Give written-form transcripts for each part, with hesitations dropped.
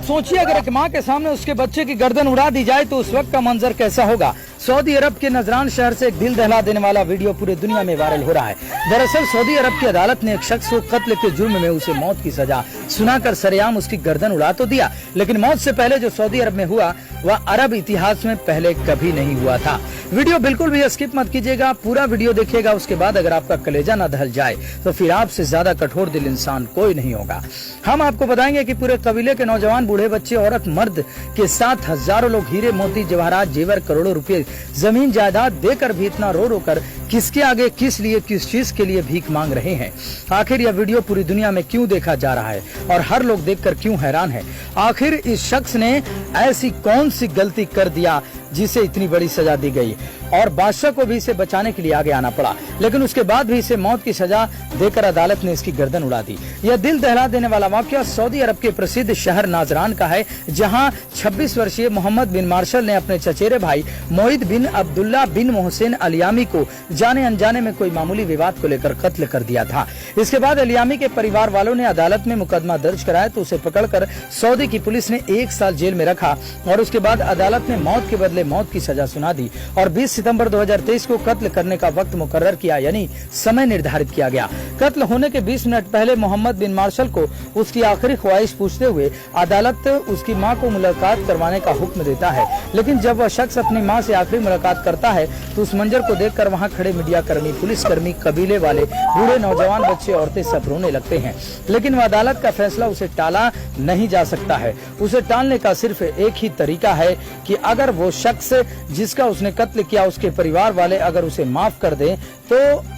सोचिए अगर एक माँ के सामने उसके बच्चे की गर्दन उड़ा दी जाए तो उस वक्त का मंजर कैसा होगा। सऊदी अरब के नजरान शहर से एक दिल दहला देने वाला वीडियो पूरे दुनिया में वायरल हो रहा है। दरअसल सऊदी अरब की अदालत ने एक शख्स को कत्ल के जुर्म में उसे मौत की सजा सुनाकर सरेआम उसकी गर्दन उड़ा तो दिया, लेकिन मौत से पहले जो सऊदी अरब में हुआ वह अरब इतिहास में पहले कभी नहीं हुआ था। वीडियो बिल्कुल भी स्किप मत कीजिएगा, पूरा वीडियो देखिएगा। उसके बाद अगर आपका कलेजा न दहल जाए तो फिर आपसे ज्यादा कठोर दिल इंसान कोई नहीं होगा। हम आपको बताएंगे कि पूरे कबीले के नौजवान, बूढ़े, बच्चे, औरत, मर्द के साथ हजारों लोग हीरे, मोती, जवाहरात, जेवर, करोड़ों रुपए, जमीन जायदाद देकर भी इतना रो रो कर किसके आगे, किस लिए, किस चीज के लिए भीख मांग रहे हैं। आखिर यह वीडियो पूरी दुनिया में क्यों देखा जा रहा है और हर लोग देखकर क्यों हैरान है। आखिर इस शख्स ने ऐसी कौन सी गलती कर दिया जिसे इतनी बड़ी सजा दी गई और बादशाह को भी इसे बचाने के लिए आगे आना पड़ा, लेकिन उसके बाद भी इसे मौत की सजा देकर अदालत ने इसकी गर्दन उड़ा दी। यह दिल दहला देने वाला वाकया सऊदी अरब के प्रसिद्ध शहर नाजरान का है, जहां 26 वर्षीय मोहम्मद बिन मार्शल ने अपने चचेरे भाई मोहित बिन अब्दुल्ला बिन मोहसिन अलियामी को जाने अनजाने में कोई मामूली विवाद को लेकर कत्ल कर दिया था। इसके बाद अलियामी के परिवार वालों ने अदालत में मुकदमा दर्ज कराया तो उसे पकड़कर सऊदी की पुलिस ने 1 साल जेल में रखा और उसके बाद अदालत ने मौत के बदले मौत की सजा सुना दी और 20 सितंबर 2023 को कत्ल करने का वक्त मुकर्रर किया, यानी समय निर्धारित किया गया। कत्ल होने के 20 मिनट पहले मोहम्मद बिन मार्शल को उसकी आखिरी ख्वाहिश पूछते हुए अदालत उसकी मां को मुलाकात करवाने का हुक्म देता है, लेकिन जब वह शख्स अपनी मां से आखिरी मुलाकात करता है तो उस मंजर को देखकर वहां खड़े मीडिया कर्मी, पुलिस कर्मी, कबीले वाले, बूढ़े, नौजवान, बच्चे, औरतें सब रोने लगते हैं। लेकिन वह अदालत का फैसला उसे टाला नहीं जा सकता है। उसे टालने का सिर्फ एक ही तरीका है कि अगर वो शख्स जिसका उसने कत्ल किया उसके परिवार वाले अगर उसे माफ कर दें तो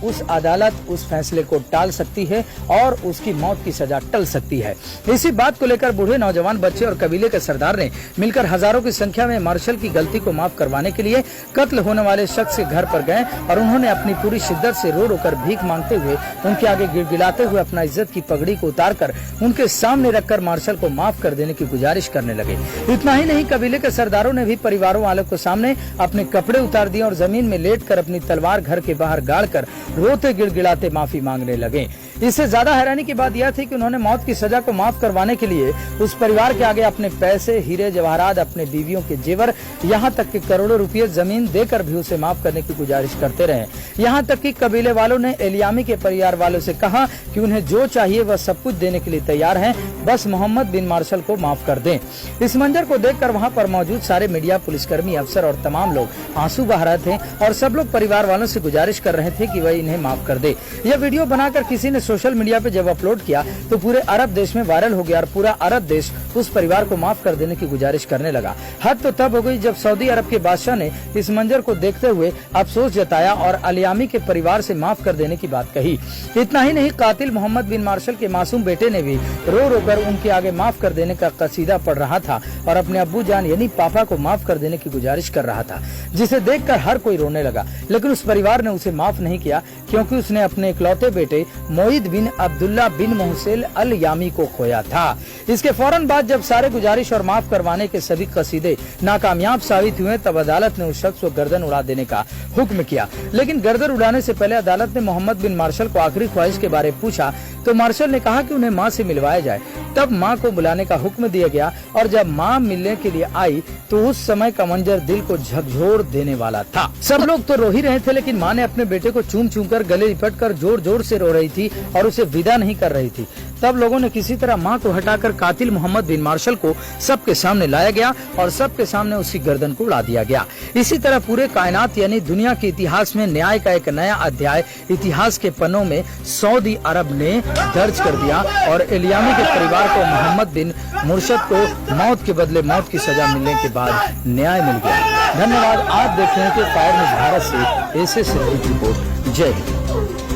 उस अदालत उस फैसले को टाल सकती है और उसकी मौत की सजा टल सकती है। इसी बात को लेकर बूढ़े, नौजवान, बच्चे और कबीले के सरदार ने मिलकर हजारों की संख्या में मार्शल की गलती को माफ करवाने के लिए कत्ल होने वाले शख्स के घर पर गए और उन्होंने अपनी पूरी शिद्दत से रो रो कर भीख मांगते हुए उनके आगे गिड़गिड़ाते हुए अपना इज्जत की पगड़ी को उतारकर उनके सामने रखकर मार्शल को माफ कर देने की गुजारिश करने लगे। इतना ही नहीं, कबीले के सरदारों ने भी परिवारों वालों को सामने अपने कपड़े उतार दिए और जमीन में लेटकर अपनी तलवार घर के बाहर गाड़कर रोते गिड़गिड़ाते माफी मांगने लगे। इससे ज्यादा हैरानी की बात यह थी कि उन्होंने मौत की सजा को माफ करवाने के लिए उस परिवार के आगे अपने पैसे, हीरे, जवाहरात, अपने बीवियों के जेवर, यहाँ तक कि करोड़ों रुपये जमीन देकर भी उसे माफ करने की गुजारिश करते रहे। यहाँ तक कि कबीले वालों ने एलियामी के परिवार वालों से कहा कि उन्हें जो चाहिए वह सब कुछ देने के लिए तैयार हैं, बस मोहम्मद बिन मार्शल को माफ कर दें। इस मंजर को देखकर वहाँ पर मौजूद सारे मीडिया, पुलिसकर्मी, अफसर और तमाम लोग आंसू बहा रहे थे और सब लोग परिवार वालों से गुजारिश कर रहे थे कि वह इन्हें माफ कर दे। यह वीडियो बनाकर किसी ने सोशल मीडिया पे जब अपलोड किया तो पूरे अरब देश में वायरल हो गया और पूरा अरब देश उस परिवार को माफ कर देने की गुजारिश करने लगा। हद तो तब हो गई जब सऊदी अरब के बादशाह ने इस मंजर को देखते हुए अफसोस जताया और अलियामी के परिवार से माफ कर देने की बात कही। इतना ही नहीं, कातिल मोहम्मद बिन मार्शल के मासूम बेटे ने भी रो रो कर उनके आगे माफ कर देने का कसीदा पढ़ रहा था और अपने अब्बू जान यानी पापा को माफ कर देने की गुजारिश कर रहा था, जिसे देखकर हर कोई रोने लगा। लेकिन उस परिवार ने उसे माफ नहीं किया क्योंकि उसने अपने इकलौते बेटे मोहित बिन अब्दुल्ला बिन मोहसिन अलियामी को खोया था। इसके फौरन बाद जब सारे गुजारिश और माफ करवाने के सभी कसीदे नाकामयाब साबित हुए तब अदालत ने उस शख्स को गर्दन उड़ा देने का हुक्म किया। लेकिन गर्दन उड़ाने से पहले अदालत ने मोहम्मद बिन मार्शल को आखिरी ख्वाहिश के बारे में पूछा तो मार्शल ने कहा कि उन्हें मां से मिलवाया जाए। तब मां को बुलाने का हुक्म दिया गया और जब मां मिलने के लिए आई तो उस समय का मंजर दिल को झकझोर देने वाला था। सब लोग तो रो ही रहे थे, लेकिन मां ने अपने बेटे को चूम चूम कर गले लिपट कर जोर जोर से रो रही थी और उसे विदा नहीं कर रही थी। तब लोगों ने किसी तरह मां को हटाकर कातिल मोहम्मद बिन मार्शल को सबके सामने लाया गया और सबके सामने उसकी गर्दन को उड़ा दिया गया। इसी तरह पूरे कायनात यानी दुनिया के इतिहास में न्याय का एक नया अध्याय इतिहास के पन्नों में सऊदी अरब ने दर्ज कर दिया और एलियामी के परिवार को मोहम्मद बिन मुर्शद को मौत के बदले मौत की सजा मिलने के बाद न्याय मिल गया। धन्यवाद। आप देख रहे हैं कि फायर न्यूज भारत से ऐसे रिपोर्ट। जय हिंद।